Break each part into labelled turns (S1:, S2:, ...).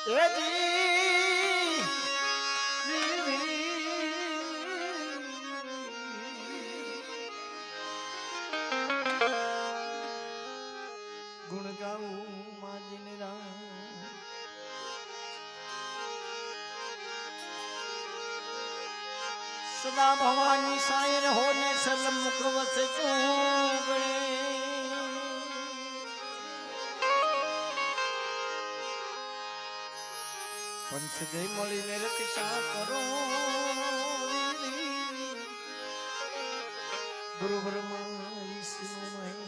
S1: એ જી ગુણ ગાવું માજીને રામ સદા ભવાની સાયર હોને સલમ મુખ વસે ચોગણે પંચદય મળીને રક્ષા કરો ગુરુ બ્રહ્મા વિષ્ણુ મહેશ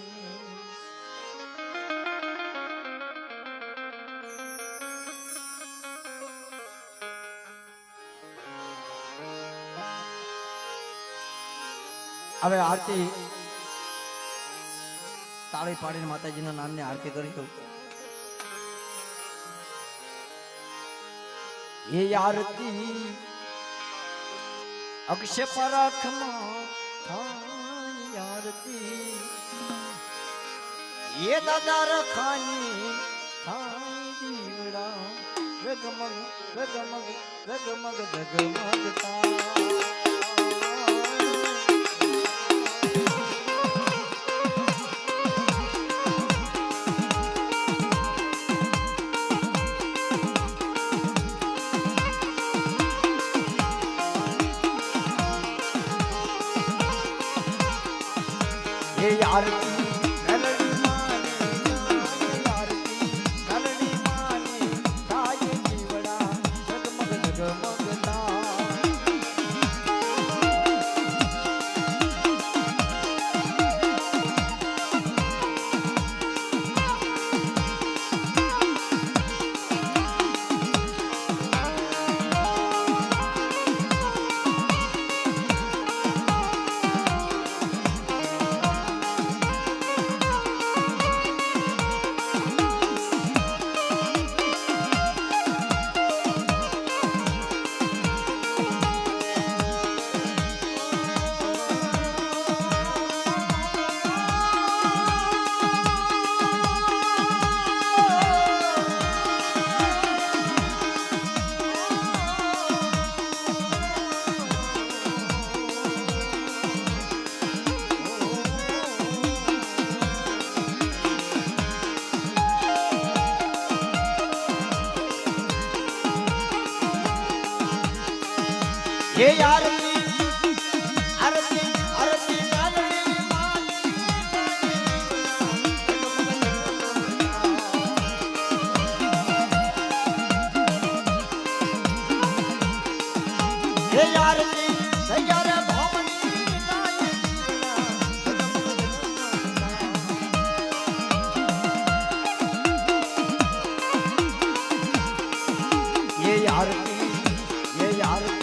S1: હવે આરતી તાળી પાડીને માતાજીના નામની આરતી કરી ये आरती अक्षय पराखमा थानी आरती ये दादा रखानी थानी जीवड़ा गगमग गगमग गगमग गगमगता ये आरती गलड़ी माने आरती गलड़ी माने ताये जीवड़ा जगमग जगमगता ये आरती आरती आरती गलड़ी माने ये आरती सैयार भवनी ये आरती ये आरती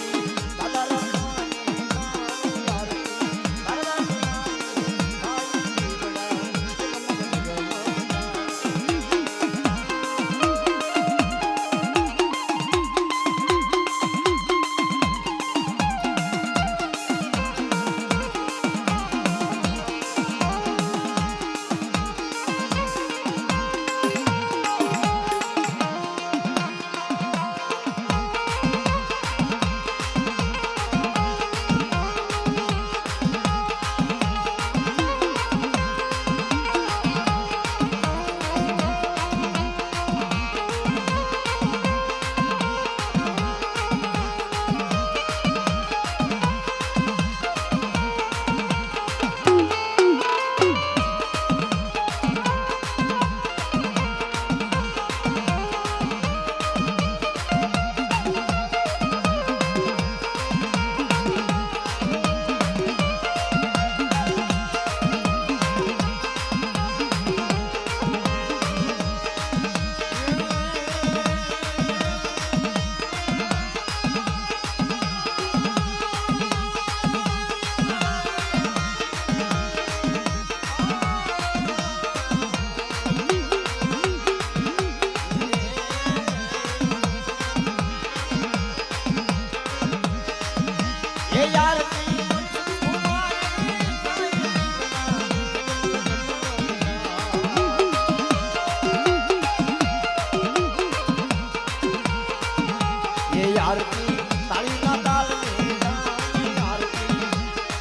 S1: આરતી તાળીના તાલની થાય આરતી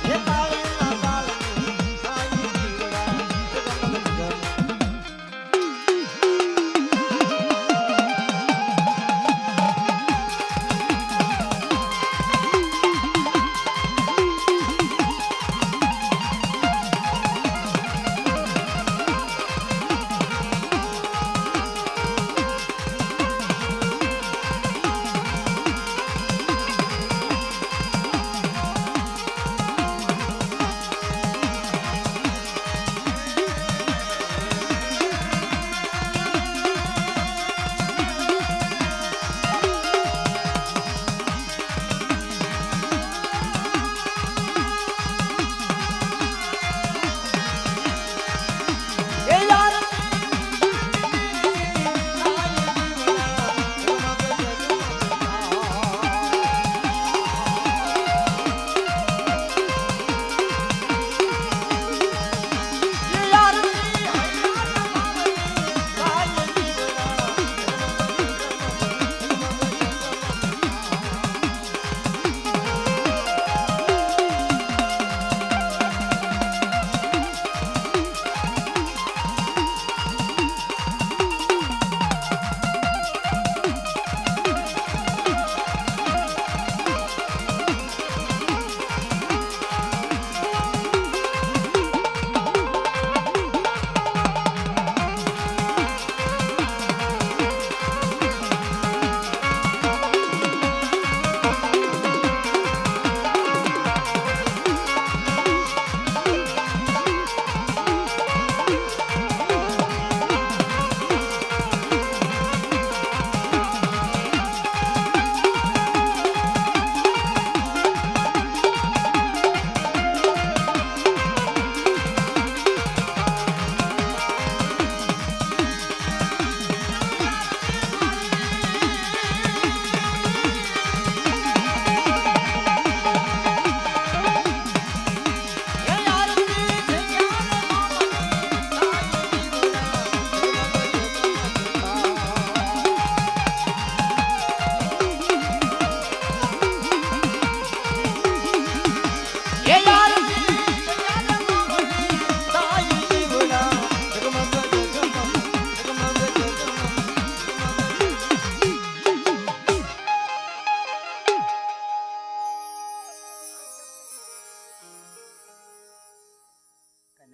S1: હે તાળીના તાલની થાય જીવડા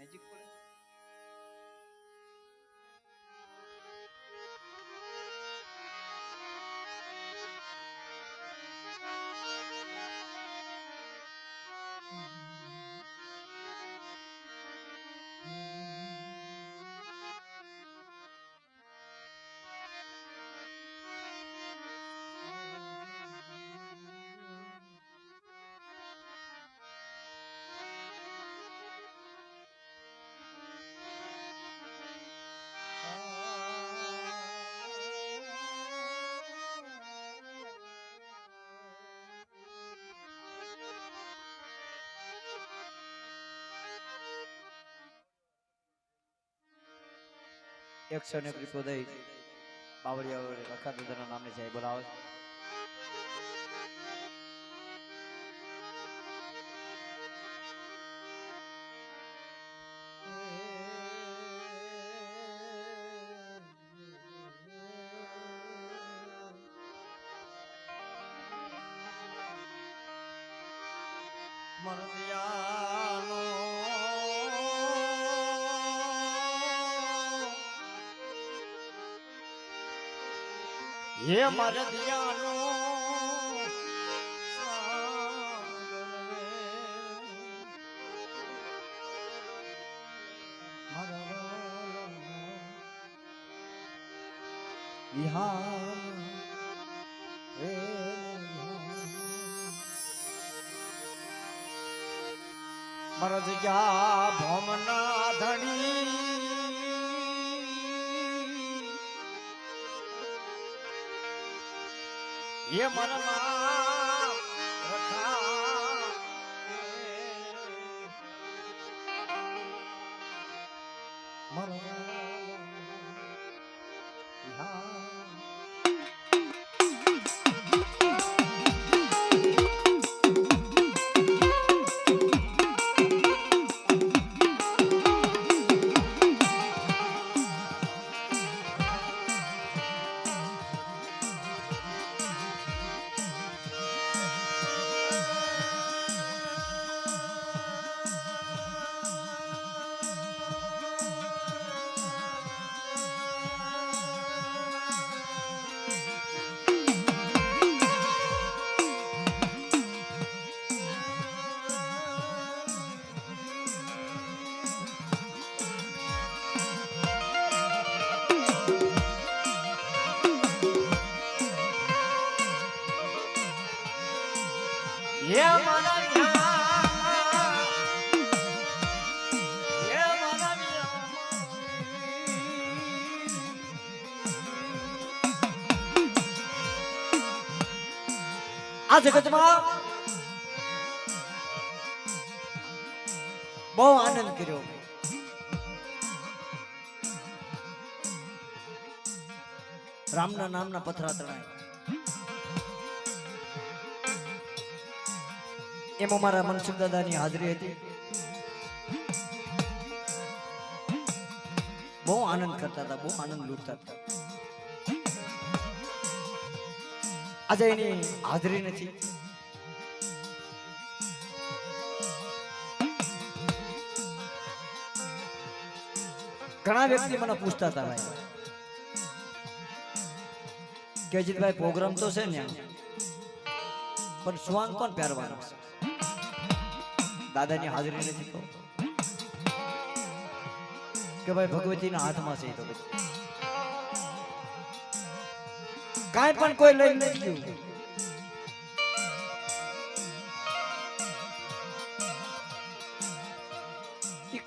S2: નજીક પડે
S1: એકસો ને રૂપિયો દઈ બાવળિયા રખા દાદાના નામે જાય બોલાવે મરદિયાનો હે મરદિયાનો વિહાર મરદિયા ભોમના ધણી ये मनमा रखा मरना હે મારા આ જગતમાં બહુ આનંદ કર્યો. રામના નામના પથરા તણાય. એમાં મારા મનસુખ દાદાની હાજરી હતી. બહુ આનંદ કરતા હતા, બહુ આનંદ લૂંટતા હતા. આજે એની હાજરી નથી. ઘણા વ્યક્તિ મને પૂછતા હતા ભાઈ કે અજીતભાઈ પ્રોગ્રામ તો છે ને પણ સ્વાંગ કોણ પહેરવાનો છે? દાદાની હાજરી નથી તો કે ભાઈ ભગવતીના હાથમાં છે. તો પછી કાંઈ પણ કોઈ લઈ નથી ગયું.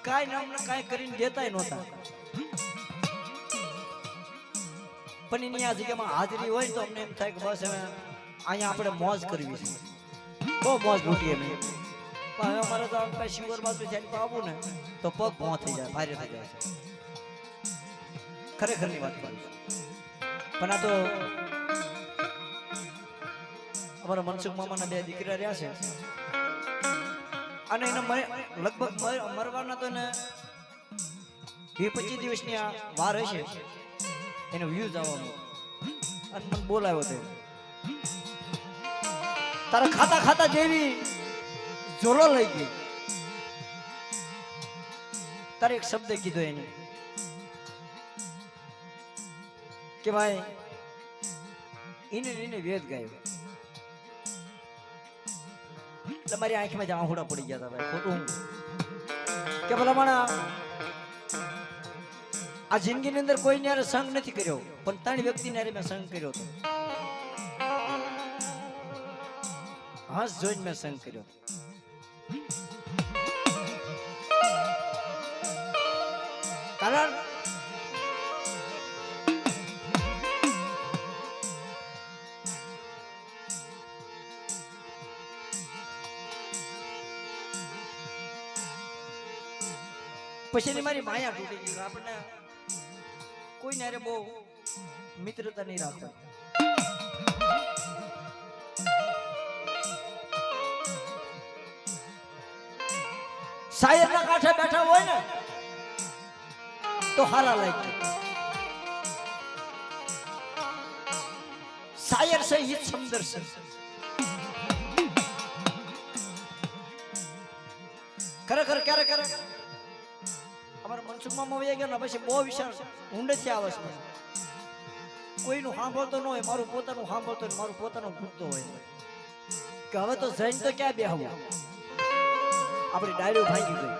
S1: કાંઈ નામને કાંઈ કરીને દેતા નહોતા. પણ એની આ જગ્યામાં હાજરી હોય તો અમને એમ થાય કે બસ હવે અહીંયા આપણે મોજ કરવી છે. બહુ મોજ લૂંટીએ મેં. પણ હવે અમારે તો કઈ શુગર બાજુ થઈને તો આવું ને તો પગ ભોં થઈ જાય, ભારે થઈ જાય છે. ખરેખરની વાત કરું છું. પણ આ તો અમારા મનસુખ મામાના 2 દીકરા રહ્યા છે અને એને લગભગ મરવાના તો ને 20-25 દિવસની આ વાર હશે. એનો વ્યૂઝ આવવાનો અને મને બોલાવ્યો હતો. તારા ખાતા ખાતા જેવી જોલો લઈ ગઈ. તારે એક શબ્દ કીધો એને કે ભાઈ એને વેદ ગાયો. તમારી આંખમાં જ આહુડા પડી ગયા હતા ભાઈ. ખોટું કે ભલા માણા આ જિંદગીની અંદર કોઈને યારે સંગ નથી કર્યો પણ 3 વ્યક્તિને યારે મેં સંગ કર્યો હતો. હસ જોઈને મેં સંગ કર્યો. કારણ પછી મારી માયા તૂટી ગઈ. આપણને કોઈને અરે બહુ મિત્રતા નહીં રાખતા. શાયરના કાંઠે બેઠા હોય ને તો હારા લાગે. શાયર છે હિત સમદર છે. ખરેખર ક્યારે ક્યારે અમારા મનસુખમાં વહી ગયા ને પછી બહુ વિશાળ ઊંડેથી આવે છે. કોઈનું સાંભળતો ન હોય, મારું પોતાનું સાંભળતો હોય, મારું પોતાનું ભૂલતો હોય કે હવે તો જઈને તો ક્યાં બેહવું, આપણી ડાયરીઓ ભાંગી ગઈ.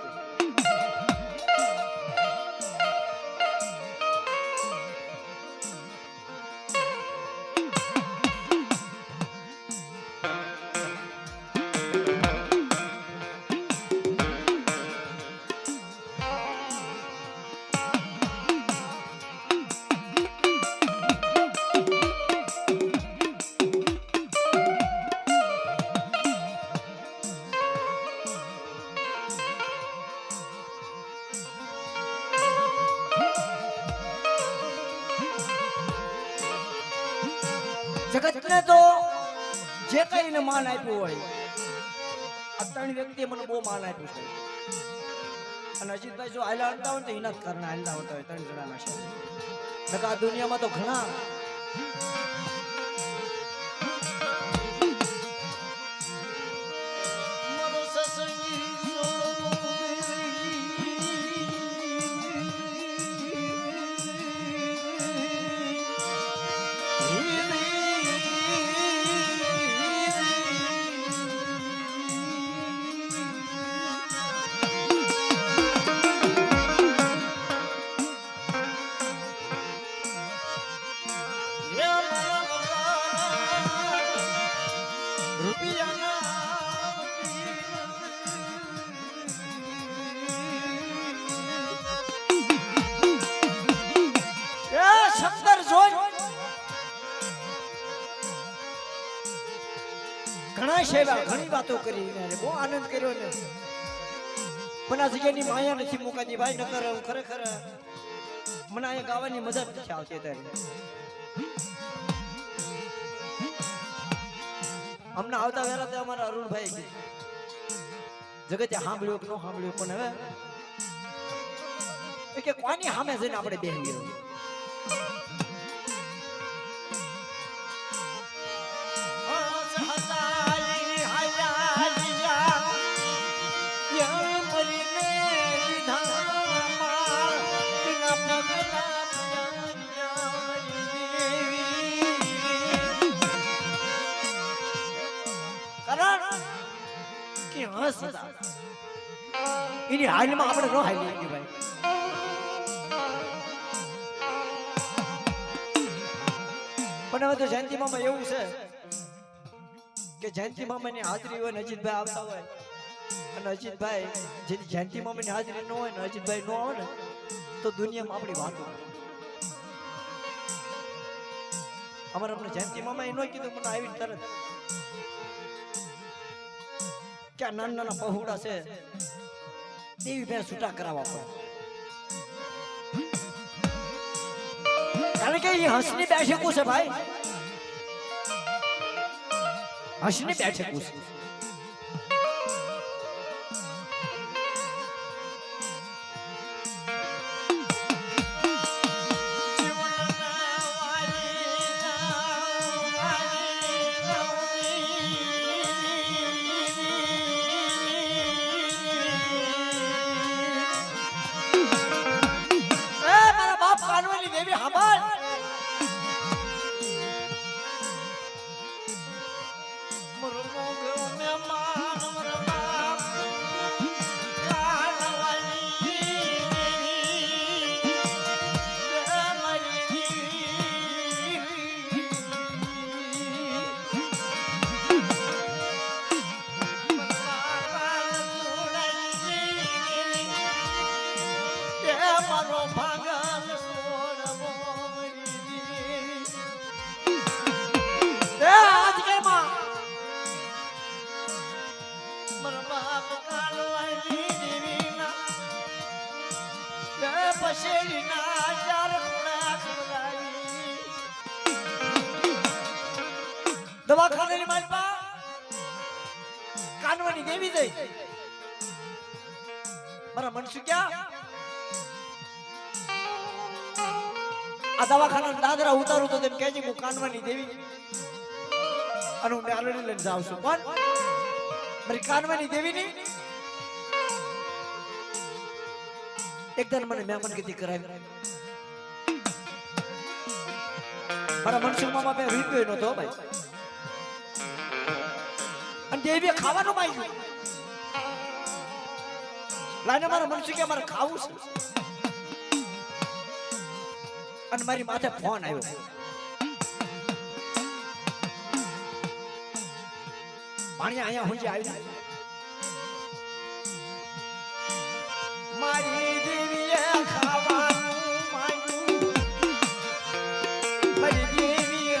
S1: જગતને તો જે કઈને માન આપ્યું હોય, આ 3 વ્યક્તિએ મને બહુ માન આપ્યું છે. અને અજીતભાઈ જો હાલા હડતા હોય તો એના જ કારણે હાલતા હોતા હોય 3 જણાના છે. આ દુનિયામાં તો ઘણા ઘણા સેવા ઘણી વાતો કરી ને બહુ આનંદ કર્યો ને પણ આ જગ્યાની માયા નથી મુકાતી ભાઈ નકર હું ખરેખર મને અહીંયા ગાવાની મજા નથી આવતી ત્યારે હમણાં આવતા વેલા તે અમારા અરુણભાઈ જગતે સાંભળ્યું કે ન સાંભળ્યું પણ હવે કે કોની સામે જઈને આપણે બેહી એની હાલમાં આપણે ન હાલી ભાઈ પણ હવે તો જયંતિ મામા એવું છે કે જયંતિ મામાની હાજરી હોય ને અજીતભાઈ આવતા હોય અને અજીતભાઈ જેની જયંતિ મામાની હાજરી ન હોય ને અજીતભાઈ ન આવે ને તો દુનિયામાં આપણી વાતો અમારે આપણે જયંતિ મામા એ ન કીધું મને આવીને તરત કે નાના નાના પહોળા છે દેવી બેન છૂટા કરાવવા પડે કારણ કે એ હંસની બેઠકું છે ભાઈ હંસની બેઠકું છે દવાખાનાની માલપા કાનવાની દેવી દઈ મારા મનસુ ક્યાં આ દવાખાના દાદરા ઉતારું તો તેમ કહેજે હું કાનવાની દેવી અને હું ડાલડી લઈને જાઉં છું પણ મારી કાનવાની દેવી ની એકદમ મને મહેમાન ગતિ કરાવી મારા મનસુ મામા બે રૂપિયો નતો ભાઈ અને દેવી ખાવાનું માંગ્યું લાઈને મારા મનસુ કે મારે ખાવું છે અને મારી માથે ફોન આવ્યો ભાણિયા અહીંયા હુંજી આવી મારી દેવીએ ખાવાનું માંગ્યું મારી દેવીએ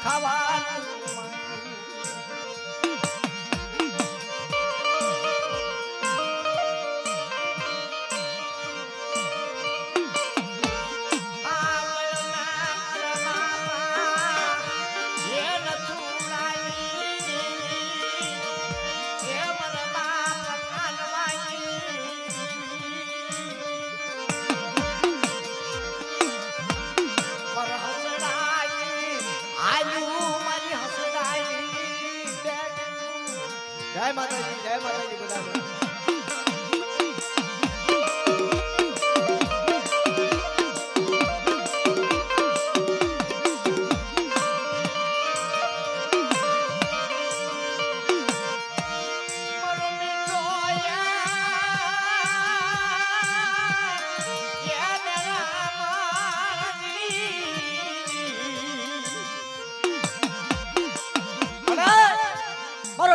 S1: ખાવાનું જય માતાજી બધા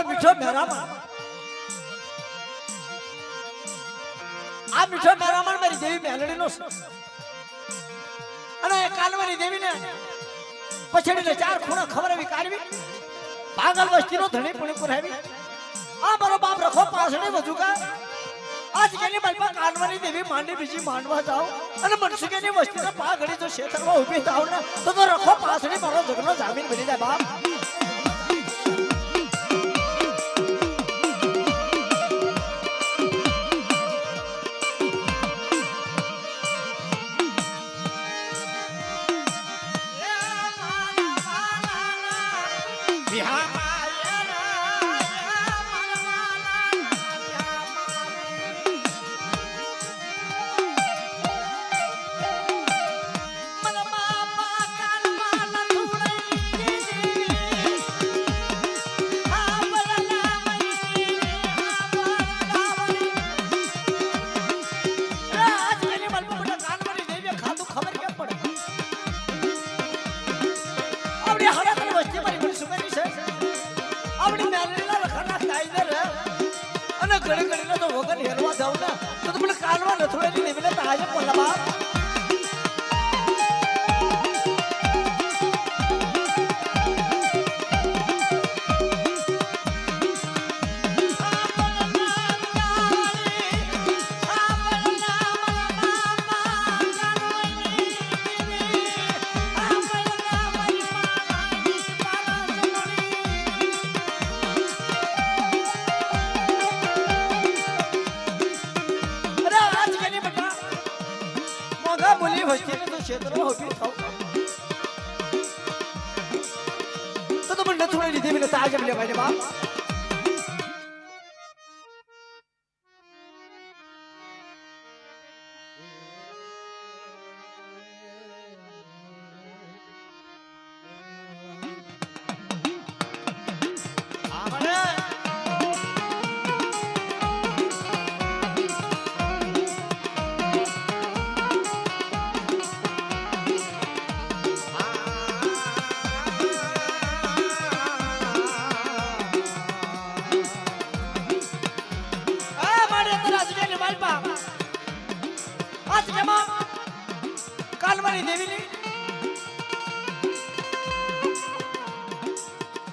S1: મીઠો મેરામણ આ મીઠો મેરામણ મારી દેવી મેલડી નો અને કાનવાની દેવી ને પછડીને ચાર ખૂણા ખબર એવી કાઢવી પાગલ વસ્તીનો ધણી પણ પુરાવી આ મારો બાપ રખો પાસણે વધુ કા આજ કેની બાલમાં કાનવાની દેવી માંડી બીજી માંડવા જાવ અને મનસુકેની વસ્તીના પા ઘડી જો ક્ષેત્રમાં ઊભી થાવ ને તો રખો પાસણે મારો જગનો જામીન બની જાય બાપ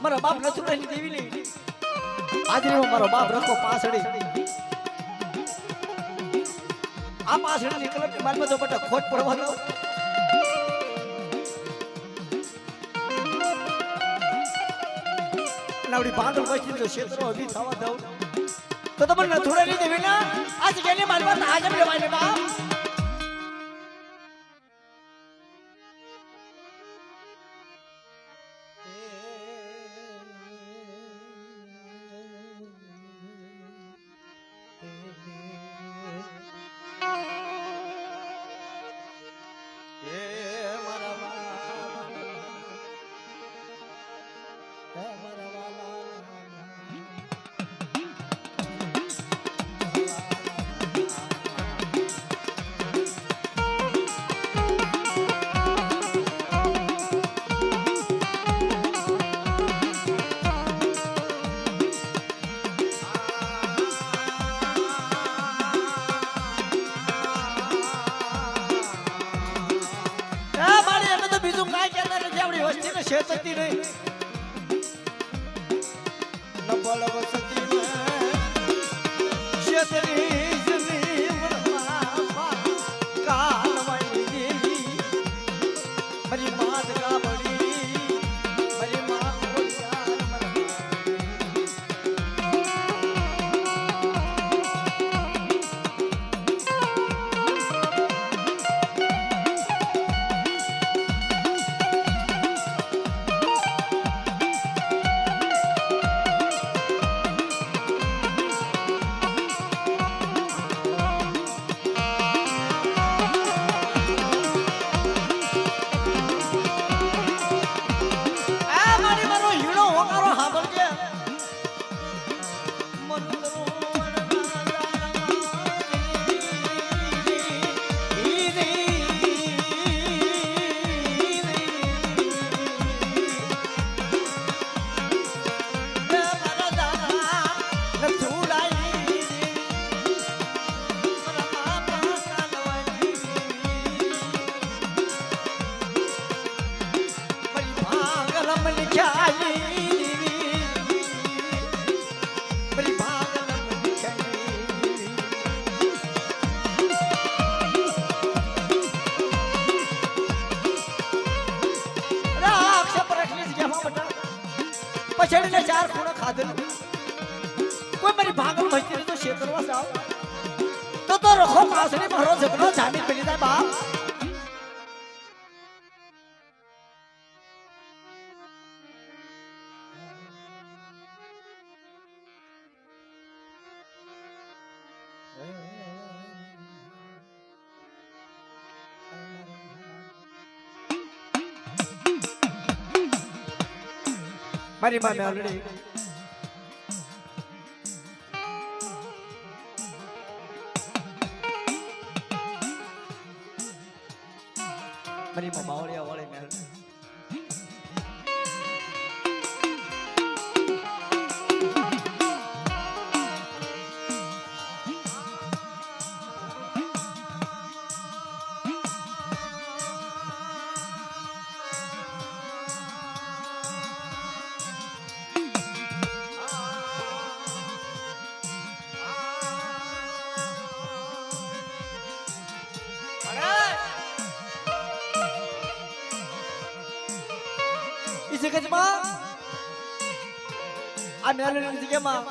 S1: મારો બાપ નથુરાની દેવી ની હાજરીમાં મારો બાપ રખો પાસડી આ પાસડી ની કલમની માલમાં જો બટા ખોટ પડવા દો નાવડી પાંદળ વચ્ચે જો ક્ષેત્રો અભી થવા દઉં તો તમને નથુરાની દેવી ના આજ કેની માલમાં હાજર લેવાય બાપ છેતરતી નહીં ન બળવસતી છેતરી જની મનમાં કાલવાઈ દેવી મારી માત કાબડી મારી માત પછડીને ચાર ખૂણા ખાધેલું કોઈ મારી ભાગલ મસ્તી તો શેતરવા જાવ તો રખો પાસડી મારો ઝઘડો જામીન પેલી જાય બાપ મારી માં મેલડી મારી માં બાવળિયા વાળી મેલડી જગતમાં આ મેલડીની જગ્યામાં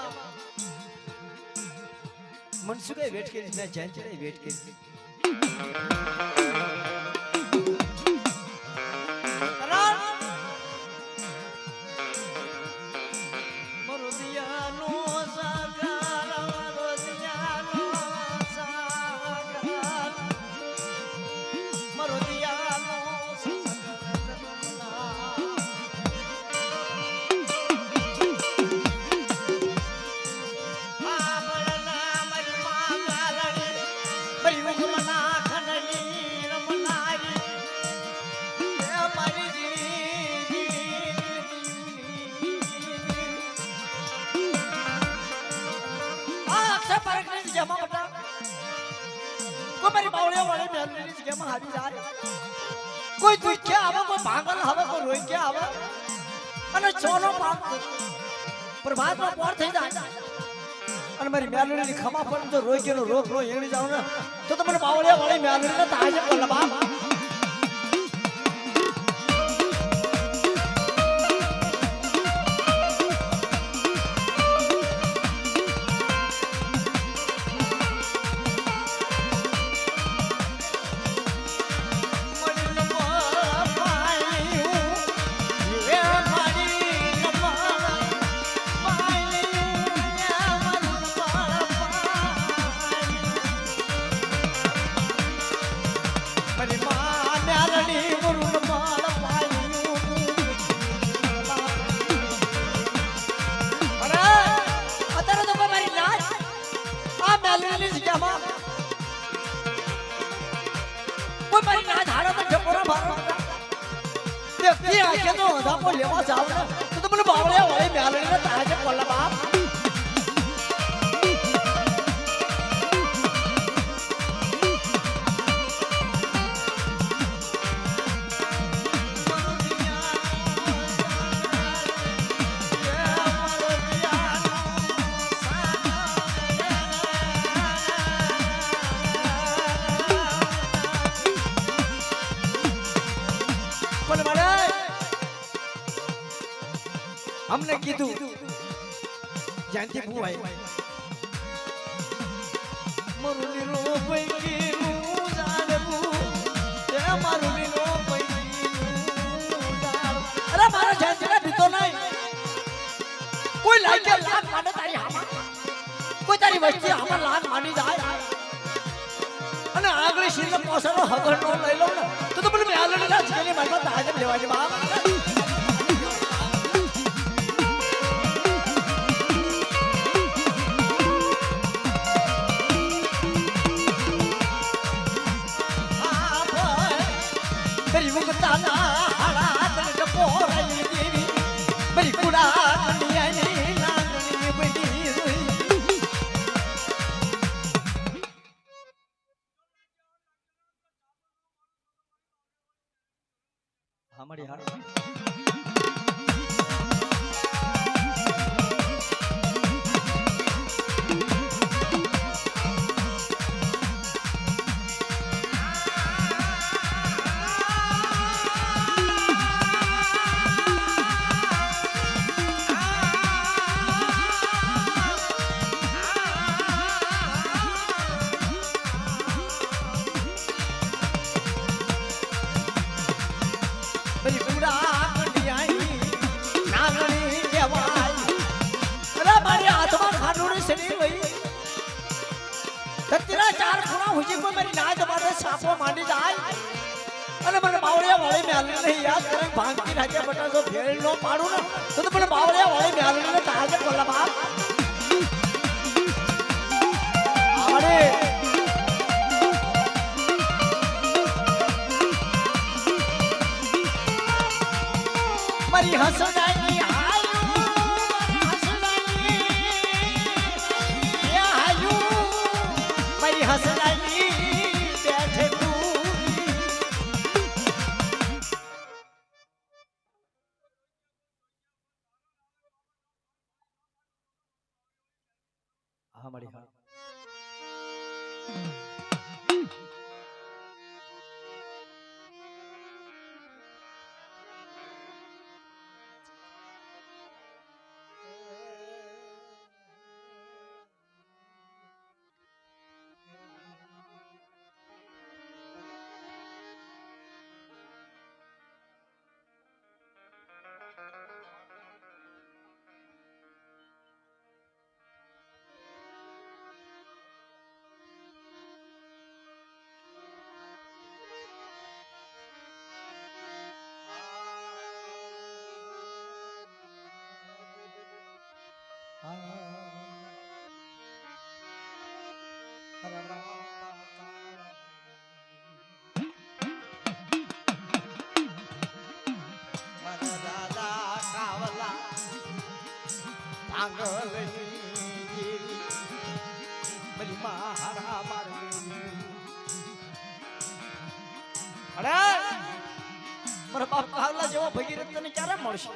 S1: મનસુખે વેટ કરી ને જૈન ચડે વેટ કરી કોઈ દુખ્યા આવે કોઈ ભાગલ આવે કોઈ રોઈ કે આવે અને ચોનો પાપ પ્રભાતનો પોર થઈ જાય અને મારી મેલડીની ખમા પર જો રોઈ કે નો રોક રો એણી જાવ ને તો તમને બાવળિયા વાળી મેલડીને તાજે પલબા લેવા જાવ ને તો મને બાવળિયા વાળી મેલડીને તાજે પલ્લા બાપ हमने कीधु जानती बुआई मरुनी रो पैकी नु जाणबू ते मरुनी रो पैकी नु जाण अरे मारा जानती भीतो नहीं कोई लागे लाग माने तारी हामा कोई तारी वस्ती हामा लाग मानी जाए અને આગળ શીલ પોસનો હગર નો લઈ લો ને તો મને મેલડી ના જીની મારવા તાજે લેવાની બાપ हमारी हार હુજી કોઈ મારી ના જમાડે સાપો માંડી જાય અને મને બાવળિયા વાળી મેલડી નહીં યાદ કરે ભાંગી નાખ્યા બટા જો ભેળ નો પાડું ને તો મને બાવળિયા વાળી મેલડી ને તાજે બોલા બાપ આવડે મારી હસડાઈ હાયું હસડાઈ એ હાયું મારી હસડાઈ બેઠે તું હા મળી હા મારા બાપ કાવલા જેવો ભગીરથ તને ક્યારે મળશે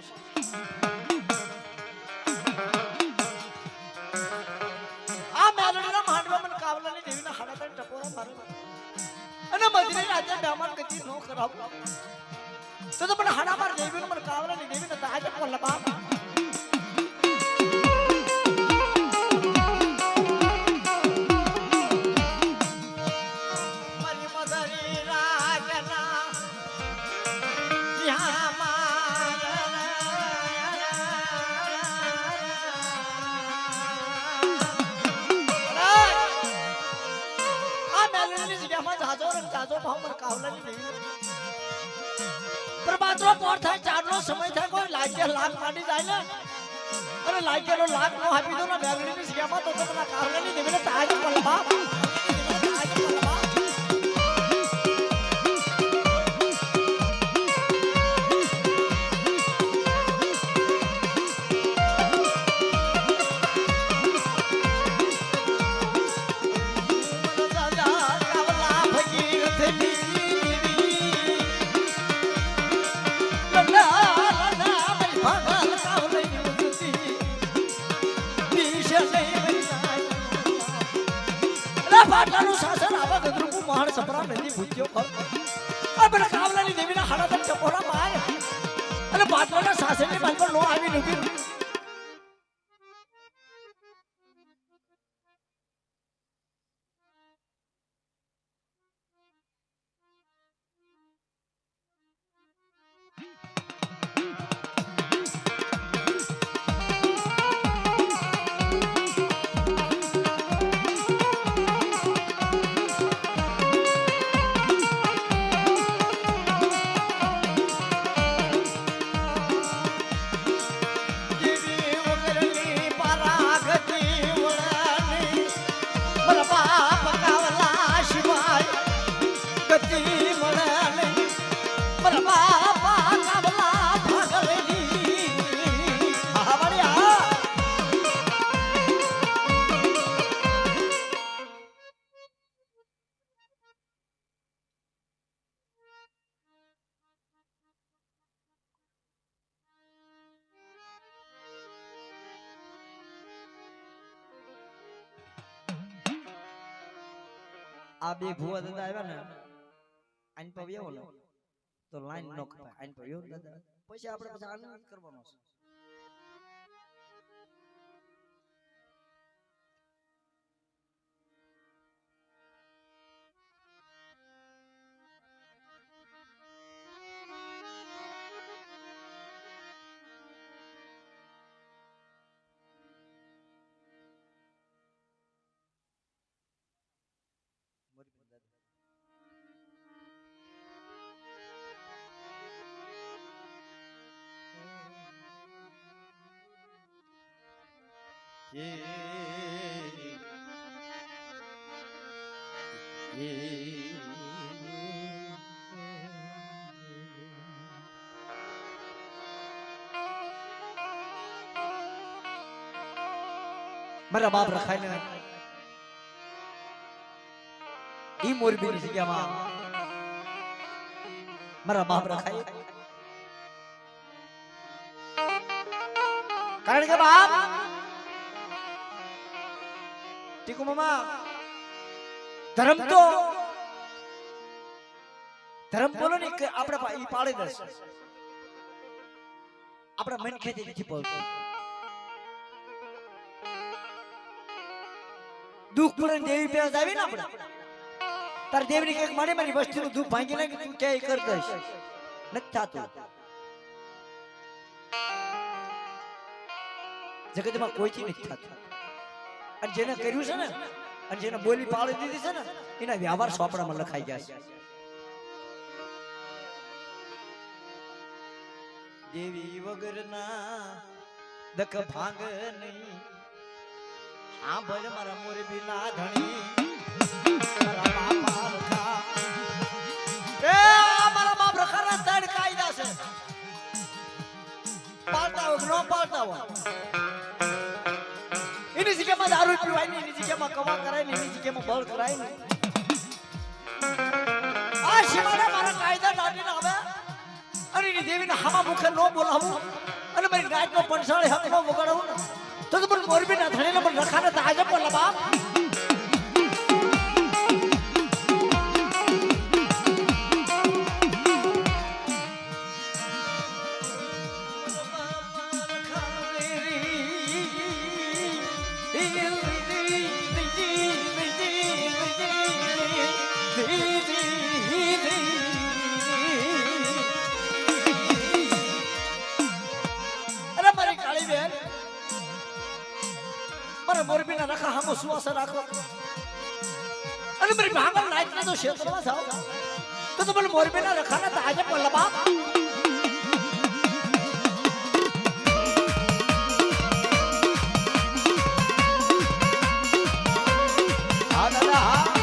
S1: આ મેલડીના માંડવા મને કાવલાની દેવીના હાડા તને ટપોરા મારે અને મધરી રાતે ડામણ ગતિ નો કરાવ તો મને હાડા માર દેવીનો મને કાવલાની દેવીને તાજે કોલા બાપ પ્રભાતનો પોર થાય ચારનો સમય થાય કોઈ લાગે લાખ માંડી જાય ને અને લાગેલો લાખ નો આપી દો ને બેગડીની સિયામાં તો તમને કાવલાની દેવીને તાજ પલબા પાટલાનું શાસન આવા ગદરૂપું મહાન સપરા નદી ભૂત્યો કર આપણે કાવલાની દેવીના હાડા તક ટપોરા માર અને પાટલાના શાસનની બાલ પર નો આવી નથી આ બે ભુવા દાદા આવ્યા ને આઈન પવ્યો ને તો લાઈન નો કપાય આઈન પવ્યો દાદા પછી આપણે પછી આનંદ કરવાનો છે મારા બાપ રખાય ને ઈ મોરબીની જગ્યામાં મારા બાપ રખાય કારણ કે બાપ ટીકુ મામા ધર્મ બોલો ને આપણે ઈ પાડી દેશે આપણા મન ખેતી નથી પડતો દુઃખ પડે દેવી પાસે આવી ને આપણે તાર દેવની કઈક મારી વસ્તીનું દુઃખ ભાંગી નાખી તું ક્યાંય કર દઈશ નથી થતું જગતમાં કોઈથી નથી થતું અને જેને કર્યું છે ને અને જેને બોલી પાડી દીધી છે ને એના વ્યવહાર સોપડામાં લખાઈ ગયા છે દેવી વગરના દક ભાંગ નહીં હા ભલે મારા મોરબી ના ધણી મારા બાપા રખા એ મારા બાપ રખાના ત્રણ કાયદા છે પાળતા હોય ન પાળતા હોય એની જગ્યામાં દારૂ પીવાય ને એની જગ્યામાં કવા કરાય ને એની જગ્યામાં બળ કરાય ને આ શિવાના મારા કાયદા દાટીને આવે અને એની દેવીને હામા મુખે ન બોલાવું અને મારી નાચનો પંસાળી હક ન વગાડવું ને તો પણ મોરબી ના ધણીને પણ રખાને તાજે પણ બાપ મોરબી ના રખા હામો સુવાસ રાખો અને મારી ભાગલ નાચ ના તો ક્ષેત્રમાં જાઓ તો મને મોરબી ના રખા ના તાજે પણ બાપ હા દાદા હા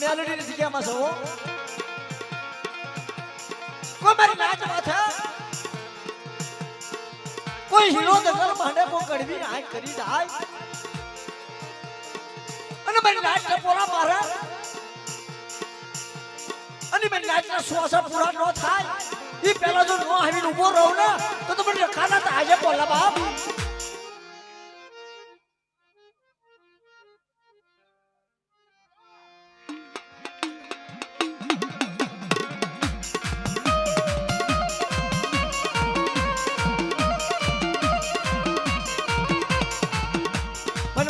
S1: મેલોડીની જગ્યામાં છો કોઈ મારી નાચ માથે કોઈ હીરો દગલ ભાંડે કો કડવી આંખ કરી જાય અને મારી નાચ ને પોરા મારે અને મારી નાચના શ્વાસ પૂરા ન થાય ઈ પહેલા જો નો આવીને ઊભો રહું ને તો મને ખાના તો આજે બોલા બાપ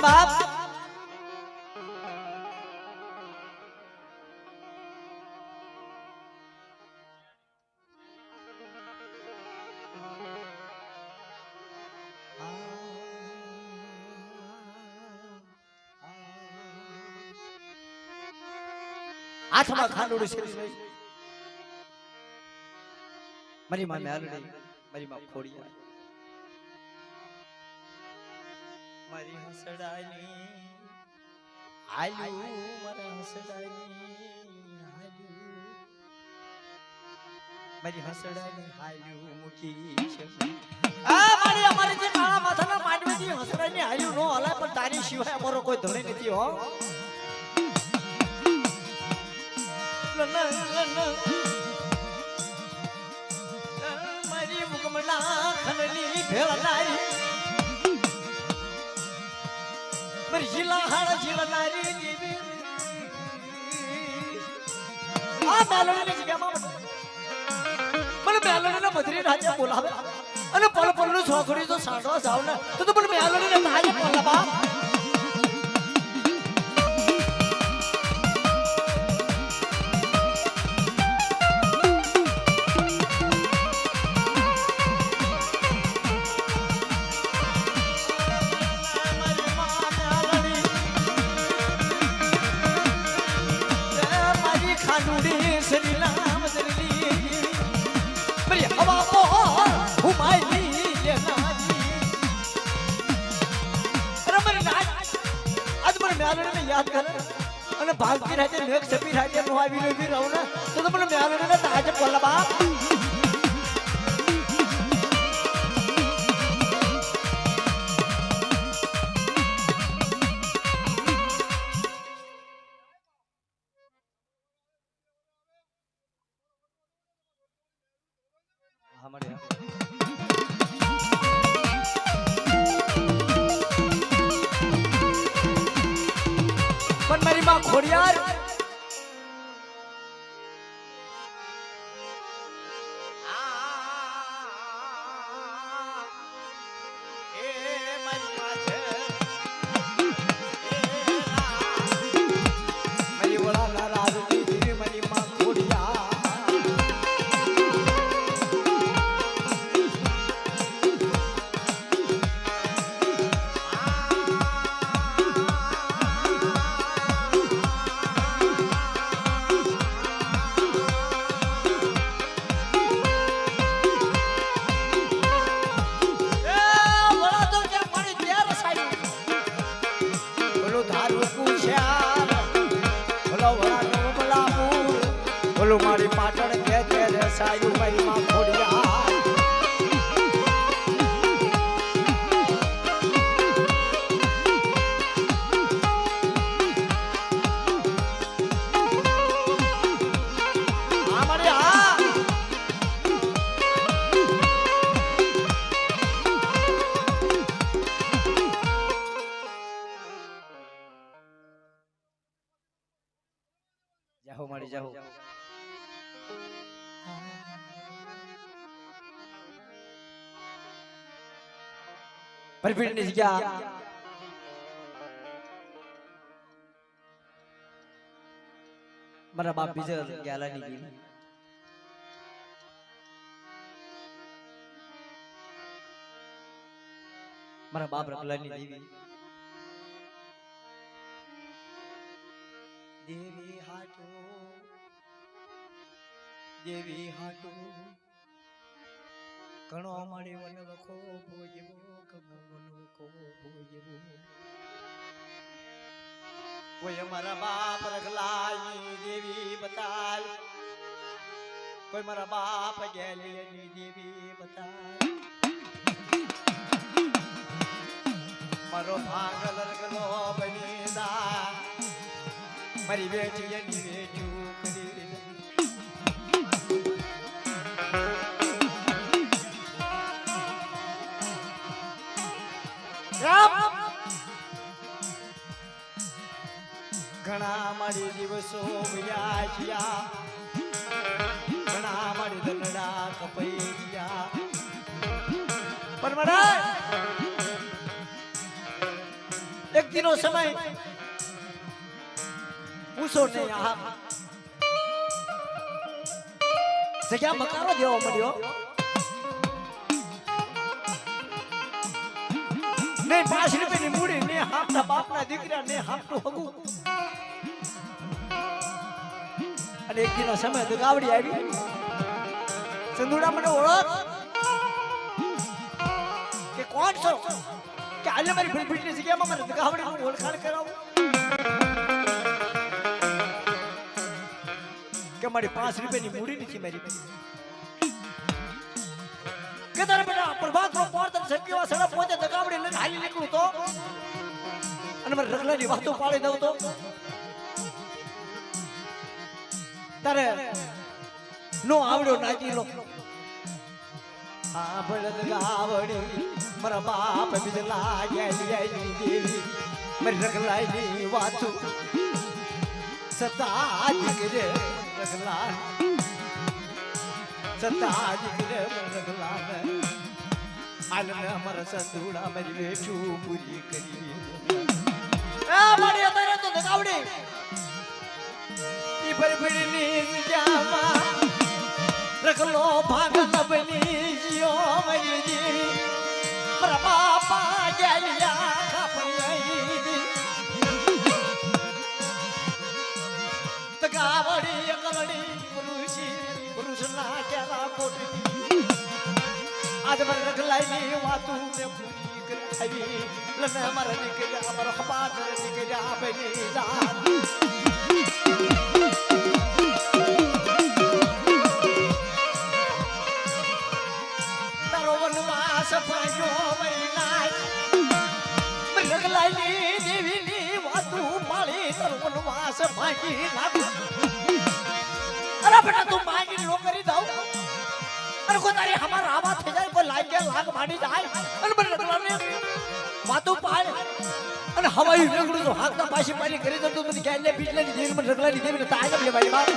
S1: બાપ હાથમાં ખાંડોડી શેરી લઈ મારી માં મેલડી મારી માં ખોડિયા મારી હસડાની આયુ મારા હસડાની આયુ મારી હસડાની આયુ મૂકી છે આ મારી અમારી જે કાળા માથાના માંડવેથી હસડાની આયુ નો હલાય પણ તારી સિવાય અમારો કોઈ ધણી નથી હો મારી મુકમલા ખનની ભેળનારી મારી જીલા હાળ જીલનારી દેવી આ મેલડીની જગ્યામાં મને મેલડીને બદરી રાજા બોલાવે અને પલ પલનું છોકરી જો સાંડવા જાવ ને તો મને મેલડીને તાજે બોલાવા યાદ કરે અને ભાગતી રાતે મેઘ છપી રાતે નો આવી રહી રહું ને તો મને મેલડીને તાજે બોલાવા પણ મારી માં ખોડિયાર મારી પાટણ કે તે સાયુ મારી માં ખોડિયા અમારે હા જાહો મારી જાહો પરફીડની જગ્યા મારા બાપ બીજા ગ્યાલાની ગઈ મારા બાપ રગલાની દેવી દેવી હાટો ઘણો મારી વન લખો ભોજવો ઘણો વન લખો ભોજવો કોઈ અમારા બાપ રગલાની દેવી બતાય કોઈ મારા બાપ ગેલીની દેવી બતાય મારો ભાગલ રગલો બની દા મારી બેટી એની બેટું કરી ઘણા મારી દિવસો ગયા ગયા ઘણા મારી દલડા કપાઈ ગયા પણ મારા એક દિનો સમય પૂછો નહીં આ જગ્યા મકાનો દેવો મળ્યો નહીં 5 રૂપિયાની મૂડી ને હાપના બાપના દીકરા ને હાપનું હગું દેખીનો સમય તો ગાવડી આવી સંધુડા મને ઓળખ કે કોણ છો કે આજે મારી ફૂલફૂટની જગ્યામાં મને ગાવડીનું ઓળખાણ કરાવું કે મારી 5 રૂપિયાની મૂડી નથી મારી કે તારે બેટા પ્રભાતનો પોર સક્યો સડા પોતે દગાવડી લઈને હાલી નીકળું તો અને મારે રગલાની વાતો પાડી દઉં તો તારે નો આવડ્યો નાચી લો હા બળદ ગાવડી મારા બાપ બિદલા ગેલી દેવી મારી રગલાની વાતો સતા દીકરે રગલા સતા દીકરે રગલા આલને અમારા સંધુડા મારી વેઠું પૂરી કરી આ મારી અત્યારે તો દગાવડી ઈ પરફડીની જામાં રખલો ભાગલ બની જીઓ મારી જી મારા બાપા ગેલિયા ખાપડી દગાવડી એકલડી પુરુષના કેલા કોટી आज मर रखलाई नी वातू ने पूरी करावी लने मर निकल्या मर खपात निकल्या बनी जान तारो वनवास पायो महीना मर रखलाई नी देवी नी वातू माली तारो वनवास भागी ना अरे बेटा तू मांगी नो करी दो अरे को तारी हमार आवा थे जाए को लाग के लाग मानी जाए अरे बन रगलाने वातो पाए अरे हवाई रगड़ू तो हाथ ना पाशी पानी करे तो मुझे गैले बीचले दी जेल में रगला दी देवे ताए जब ले भाई बाप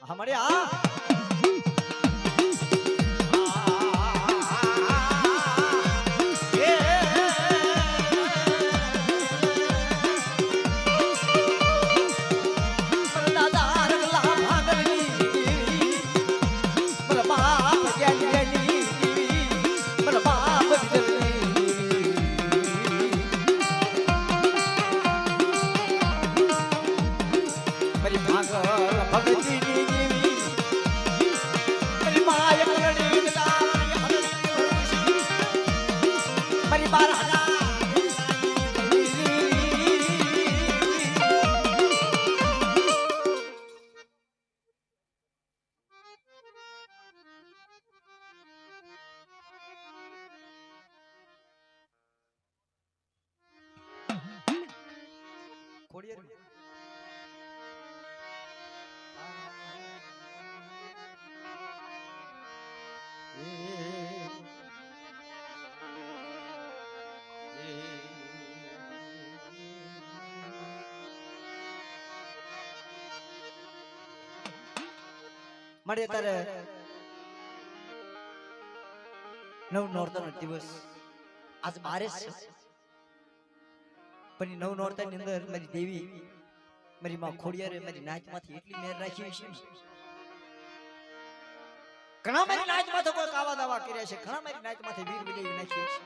S1: हमारे आ हमारे आ મળે તારે નવ નોરતાનો દિવસ આજ બારે છે પણ નવ નોરતાની અંદર મારી દેવી મારી માં ખોડિયારે મારી નાચમાંથી એટલી મેર રાખી છે ઘણા મારી નાચમાંથી કોઈ કાવા દાવા કર્યા છે ઘણા મારી નાચમાંથી વીર વિજય નાખી છે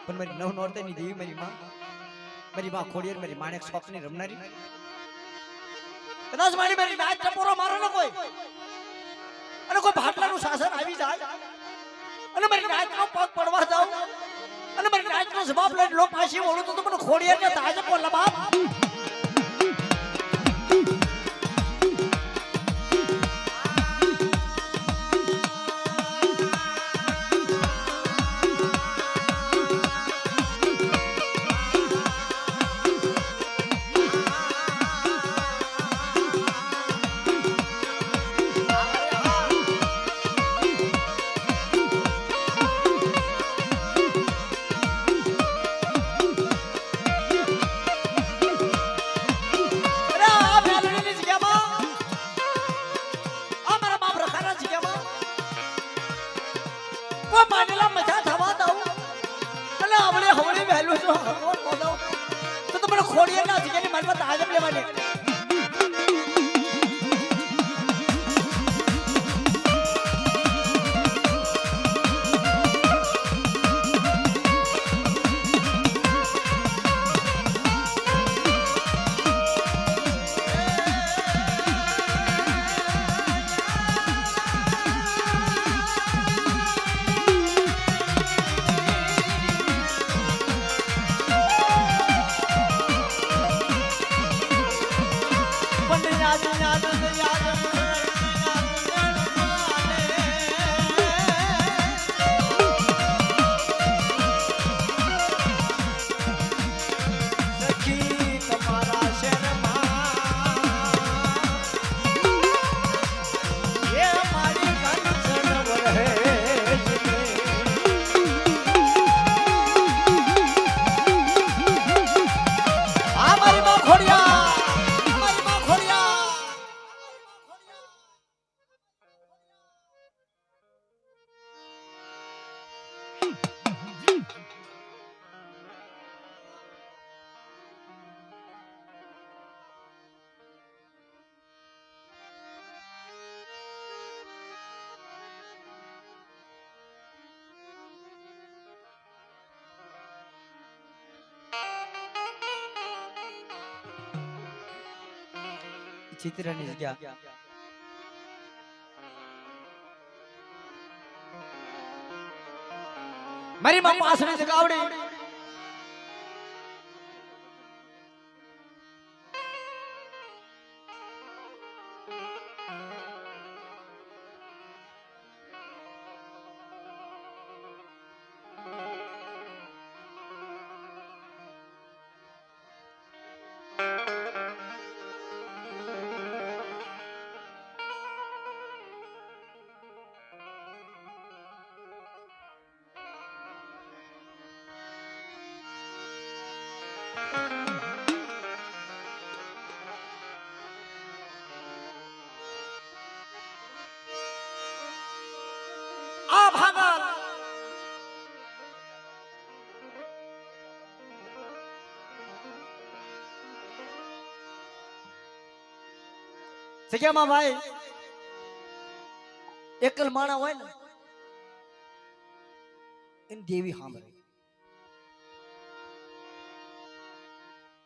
S1: પણ મારી નવ નોરતાની દેવી મારી માં ખોડિયાર મારી માણેક શોખની રમનારી કદાચ મારી મારી નાચ ટપોરો મારો ને કોઈ અને કોઈ ભાટલાનું શાસન આવી જાય અને મારી નાચનો પગ પડવા જાવ અને મારી નાચનો જવાબ લઈને લો પાછી ઓળું તો મને ખોડિયાર ને તાજ પર લબાબ ખોડીએ ના જગ્યાની મારી પાસે હાજર લેવાની ચિત્રની જગ્યા મારી માં પાસની જગાવડી આ ભાગલ સગ્યામાં ભાઈ એકલ માણા હોય ને એની દેવી સાંભળે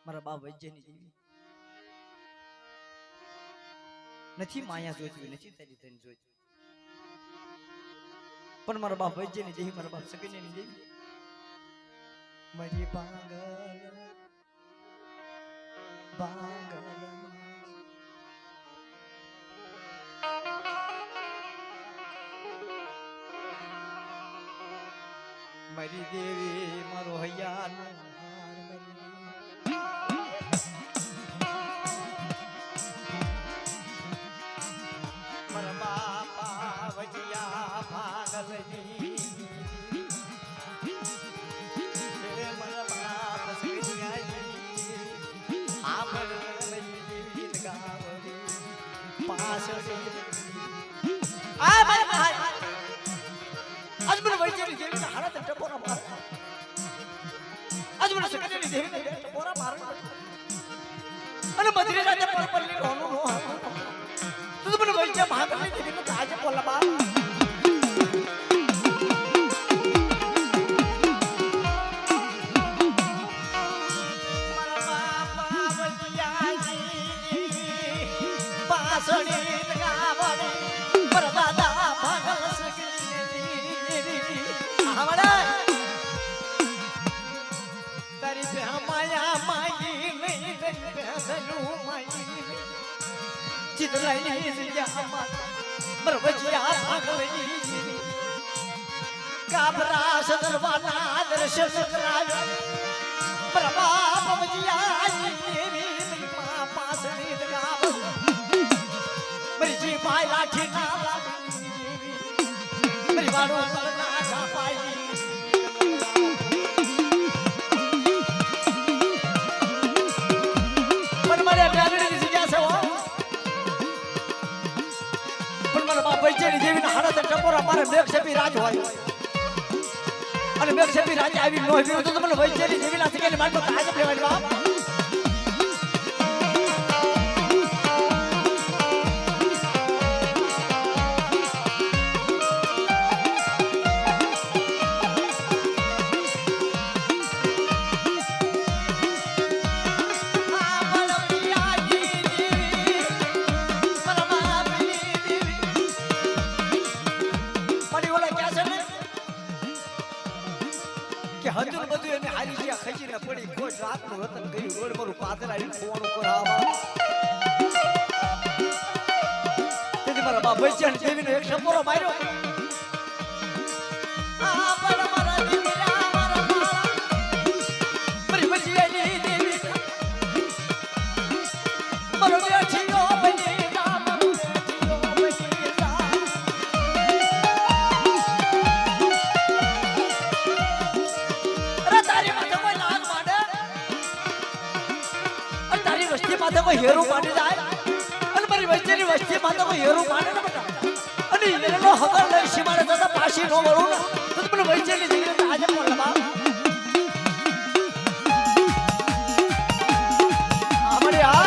S1: મારા બાપ વૈજ્યની દેવી નથી માયા જોઈતી નથી તારી તને જોઈતી પણ મારા બાપ વૈજ્યની દેવી મારા બાપ સગીની દેવી મારી બાંગલ મારી દેવી મારો હૈયાનો મારા બાપા વજિયા ભાગલજી મારા બાપ સગિયાજી આ મારી દેવી ગાવડી પાસ આ મારા આજ મને વૈજ્ઞાનિક દેવીના હાડા તે ટપોરા માર આજ મને સગીની દેવીને ટપોરા માર અને મધરી રાતે પરપલ્લી રોનો નો તું મને વૈજ્ઞાનિક ભાગની દેવીને આજે બોલા બા મારા બાપા વૈજ્ઞાનિક પાસણી ગાવડે મારા દાદા ભાગલ સગી તારી બે માયા માઈ નહીં બેસનું માઈ ચિતરાઈ જગ્યા બરવજિયા ભાગવજી કાબરા સદરવાના દર્શન કરાવ્યા પ્રભા પવજિયા દેવી મા પાસની ગાવ મરી માય લાઠી ના લાગી મરી વાળો તલના છાપાઈ વૈજ્ઞાનિક દેવીના હાડા ટપોરા મારે મેઘસેપી રાજ હોય અને મેઘસેપી રાજ આવી નો તો તમને વૈજ્ઞાનિક દેવીના સગેની મારી પાસે આજે લેવાની બાપ મારું રતન કર્યું રોડ મારું પાદર આવીને ખોવાનું કરાવા તેથી મારા બાપ વૈચાર દેવીનો એક શંભોરો માર્યો આ પર મારા દીકરા મારા મારી વૈચારની દેવી મારો બેઠીઓ બની જા મારો બેઠીઓ બની જા અરે તારી માથે કોઈ લાગ માંડે અને તારી વસ્તી માથે કોઈ હેરું માંડી જાય અને મારી વચ્ચેની વસ્તી માથે કોઈ હેરું માંડે ને બેટા અને એનો હગર લઈ સીમાડે તો પાછી નો વળું ને તો મને વચ્ચેની દીકરી આજે પણ લબા અમારી આ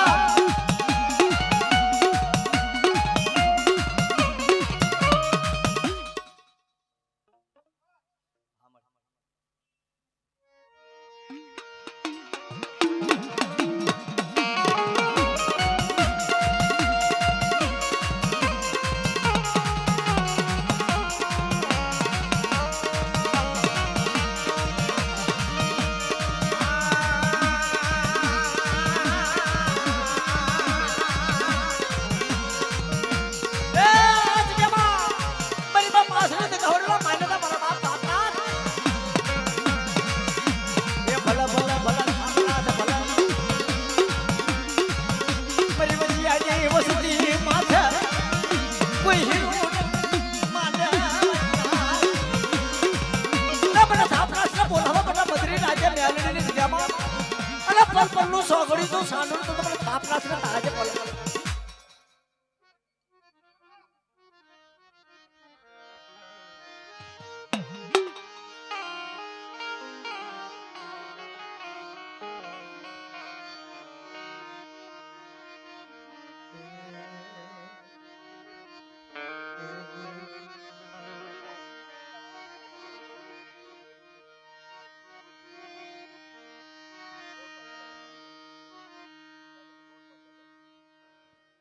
S1: પલ્લું સોગડી તો સાંડું તો તમને થાપ નાસને તાજે પલ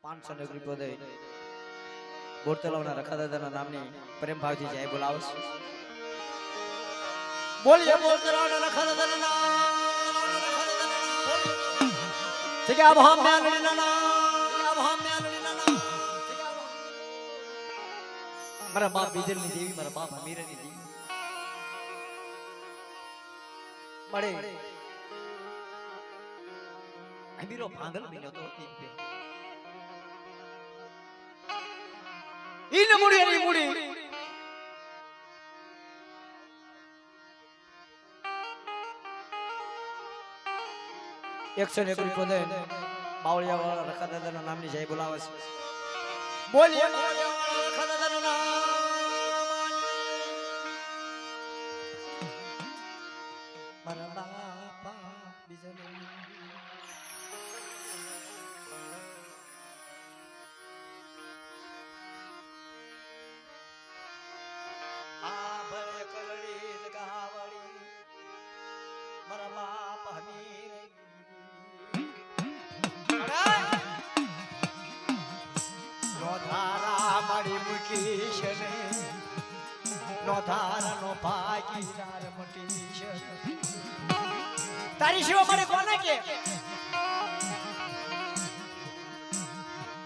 S1: પાંચસો નગરી પદે બોરતલાવના રખાદાદાના નામની પ્રેમ ભાવથી જાય બોલાવસ બોલીએ બોરતલાવના રખાદાદાના નામ જગ્યા ભામ મ્યાનડીના નામ જગ્યા ભામ મ્યાનડીના નામ મારા બાપ બીજલની દેવી મારા બાપ અમીરની દેવી મળે અમીરો ભાંગલ બન્યો તો इन मुड़ी नी मुड़ी एक्शन एक पदे बावळिया वाला रखादादाના નામની જય બોલાવે છે બોલીએ બાવળિયા વાળા રખાદાદાનું નામ મારા બાપા બીજને તારી શિવ મારે કોને કે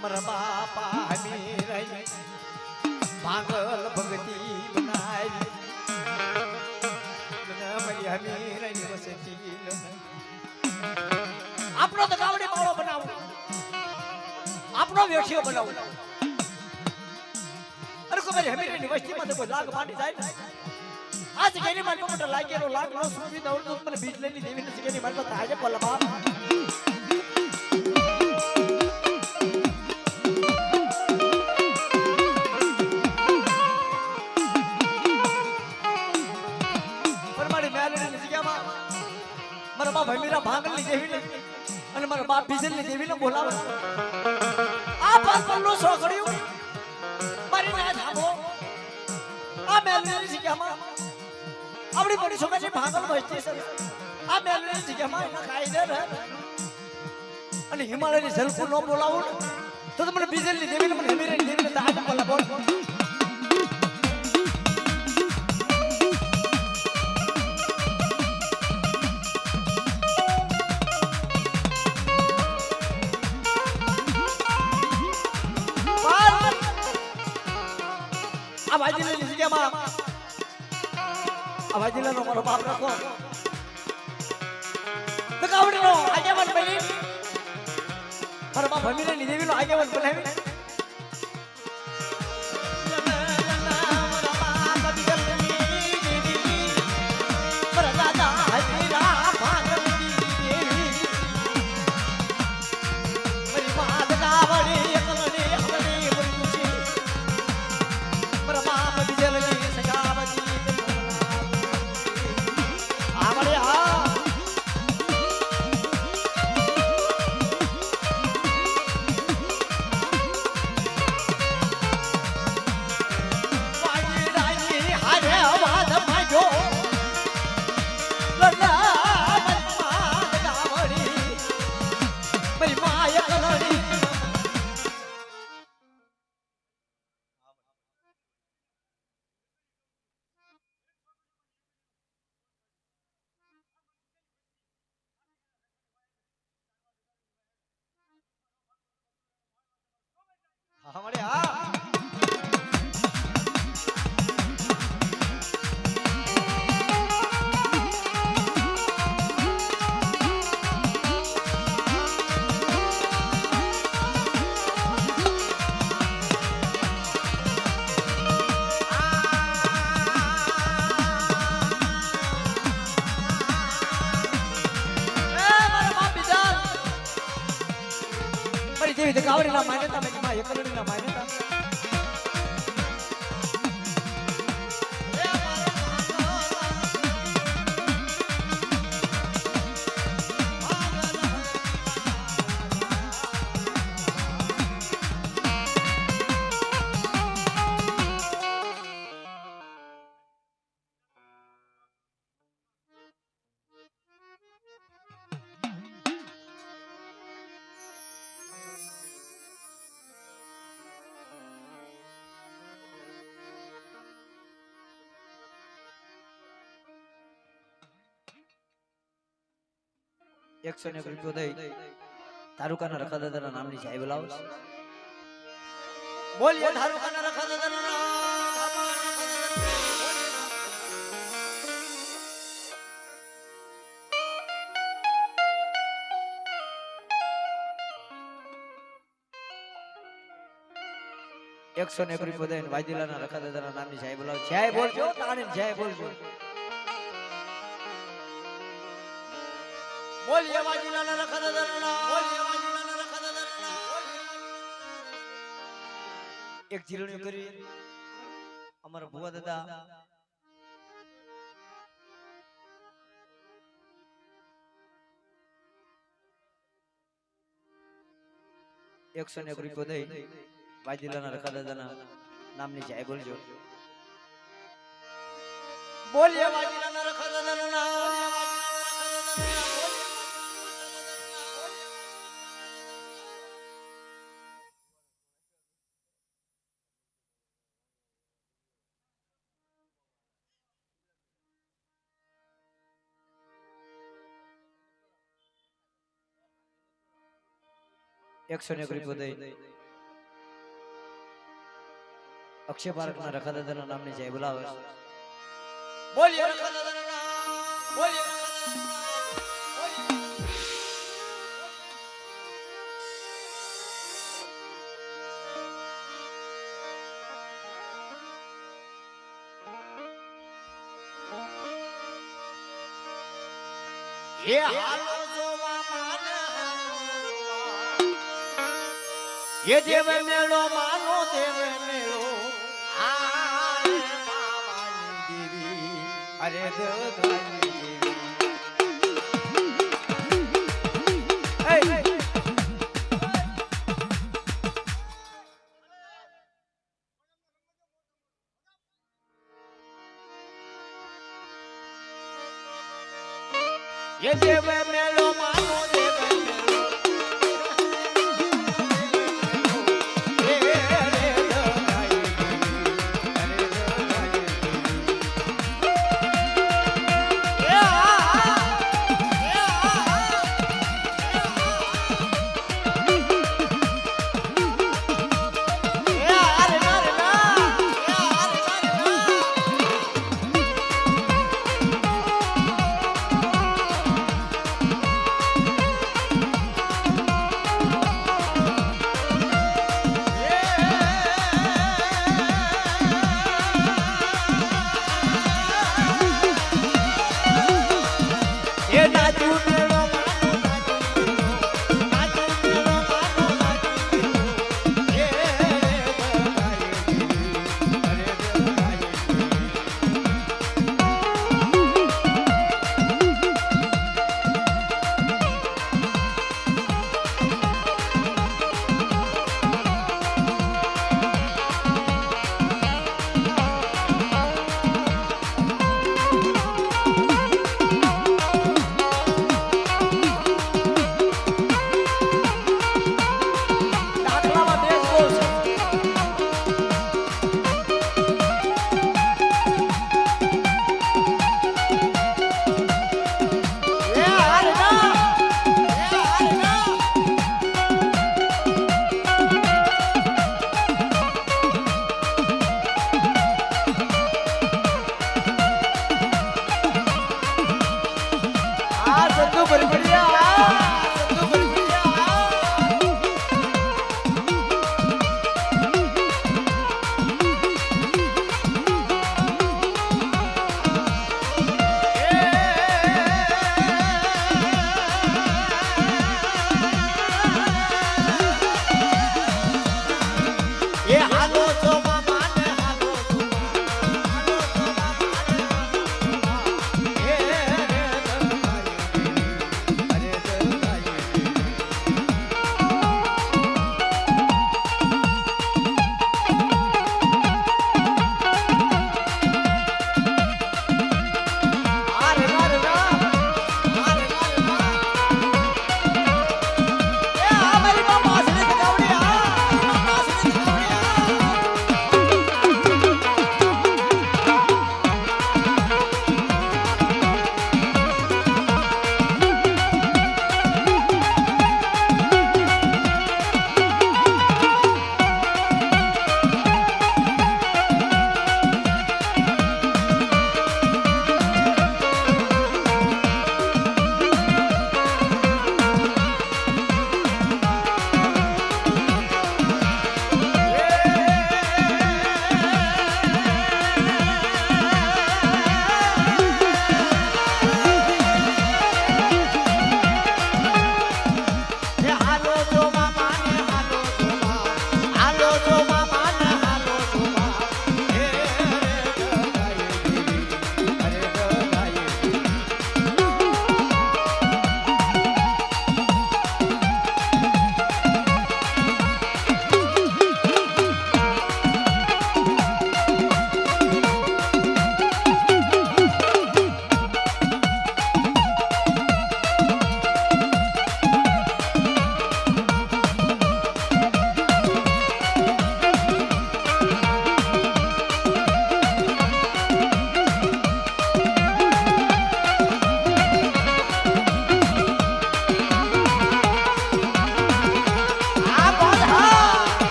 S1: મારા બાપા મીરાઈ ભાંગલ ભગતી બનાવી મારી હમીરાઈ વસતી આપણો તો ગાવડી માળો બનાવો આપણો વેઠિયો બનાવો અરે કો મારી હમીરાઈ વસ્તીમાં તો કોઈ લાગ માંડી જાય आज गेली मार को लागेलो लाग नो सुवी दौड़ तो મને બીજ લેની દેવી ને સિકેની માર તો તાજે પલબા પરમાડી મેલડી ની જગ્યામાં મારા બાપ હમીરા ભાંગલની દેવી ને અને મારા બાપ બીજલની દેવી ને બોલાવે આ પર પલ્લો સોગડ્યું મારી ના થાબો આ મેલડી ની જગ્યામાં આપણી બડી છોકરી ભાગલ વસ્તી છે આ મેલની જગ્યામાં એના કાયદે રહે અને હિમાલયની જલપુર નો બોલાવો તો તમને બીજલની દેવીને મને હમીરાની દેવીને તાજ બોલા બોલ આ ભાઈજીલાની જગ્યામાં આ ભાઈજીલાનો મારો બાપ રાખો કાવડીનો આગેવાન બની મારા બાપ ભમીરાની દેવીનો આગેવાન બનાવી हमारे कावडीला मान्यता म्हणजे मा एकलडीला मान्यता એકસો ને રૂપિયો દઈ તારુકાના રખા દાદાના નામની ચાય બોલાવો બોલીએ તારુકાના રખા દાદાના નામ 101 રૂપિયો દઈને વાજીલાના રખા દાદાના નામની ચાય બોલાવો ચાય બોલજો તાણે ચાય બોલજો બોલીએ વાજીલાના રખા દાદાના બોલીએ વાજીલાના રખા દાદાના એક જીરણીઓ કરી અમારા ભુવા દાદા એકસો ને રૂપિયો દઈ વાજીલાના રખા દાદાના નામની ચાય બોલજો બોલીએ વાજીલાના રખા દાદાના નામ 101 રૂપિયો દઈ અક્ષય પાર્કના રખા દાદાના નામની જય બોલાવે બોલીએ રખા દાદાના નામ બોલીએ ये हालो जोवा माने ये देव मेलो मानो देव मेलो आरे बाबानी देवी अरे दगानी देवी ये देव मेलो मानो देव मेलो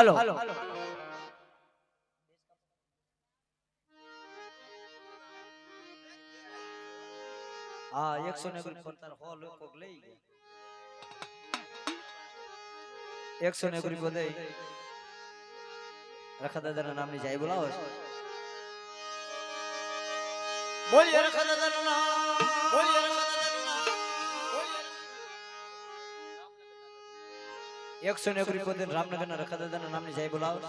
S1: હાલો હા 100 પર તાર 100 લોકો લઈ ગયા 100 બધાય રખા દાદાના નામની જાય બોલાવો છે બોલીએ રખા દાદાનું નામ બોલીએ રખા દાદાનું નામ બોલીએ 101 પદે રામનગરના રખા દાદાના નામની જાય બોલાવો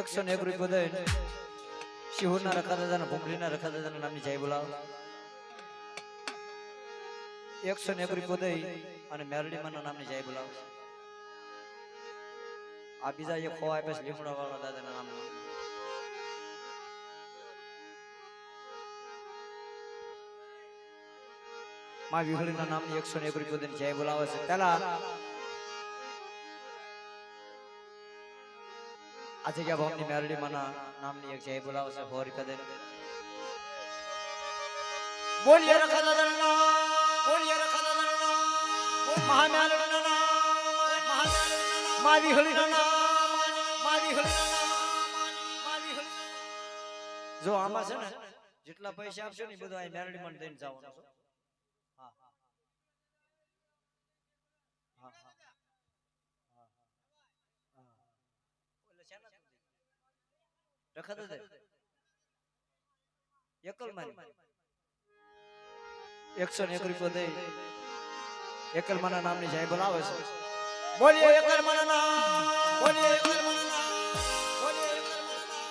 S1: 101 પદે શિહોરના રખા દાદાના ભૂંગળીના રખા દાદાના નામની જાય બોલાવો 101 પદે અને મેરડીમાના નામની જાય બોલાવો આ બીજા એક ખો આપે છે લીમડા વાળા દાદાના નામનું માં વિહળીના નામની 101 પદની જય બોલાવે છે પેલા આ જગ્યા ભાવની મેરડીમાના નામની એક જય બોલાવે છે હોરી કદે બોલીએ રખા દાદાનું નામ બોલીએ રખા દાદાનું નામ મહામેરડીના નામ માં વિહળીના નામ માં વિહળીના નામ માં વિહળી જો આમાં છે ને જેટલા પૈસા આપશો ને બધું આ મેરડીમાં દઈને જવાનું છે રખા દાદા એકલ મારી 101 પદે એકલમાના નામની જય બોલાવે છે બોલીએ એકલમાના નામ બોલીએ એકલમાના નામ બોલીએ એકલમાના નામ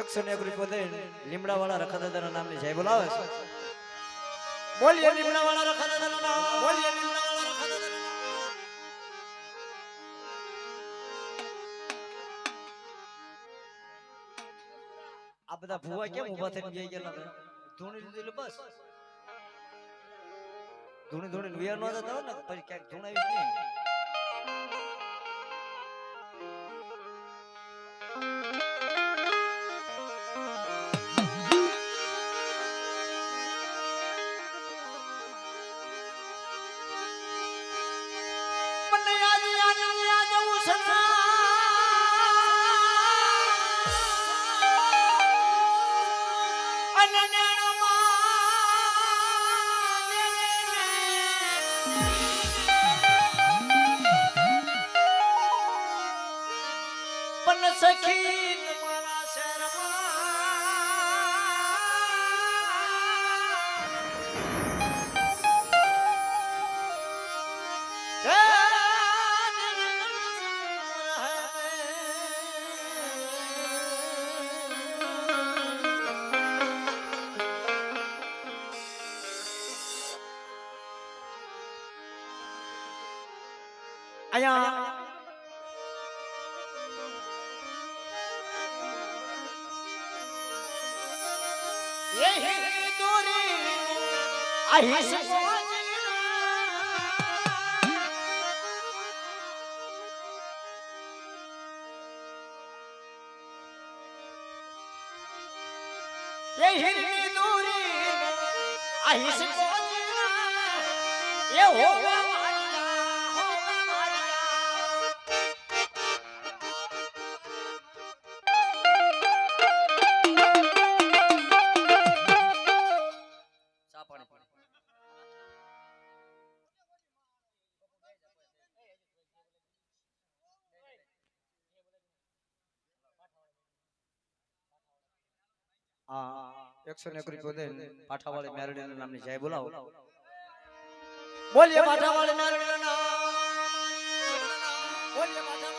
S1: 101 પદે લીમડા વાળા રખા દાદાના નામની જય બોલાવે છે બોલીએ લીમડા વાળા રખા દાદાનું નામ બોલીએ લીમડા વાળા રખા દાદાનું નામ આ બધા ભુવા કેમ ઊભા થઈને બેહી ગયેલા હતા ધૂણી લીધી બસ ધૂણી ધૂણી વિયાર નો જતા ને પછી ક્યાંક ધૂણાવી નહીં સખી તમારા આયા આહી સે ये हिरनी दूरी आही से ये होगा आ 101 पदे पाठावाળી મેરડીના નામની જય બોલાવો બોલીએ પાઠાવાળી મેરડીના નામ બોલીએ પાઠા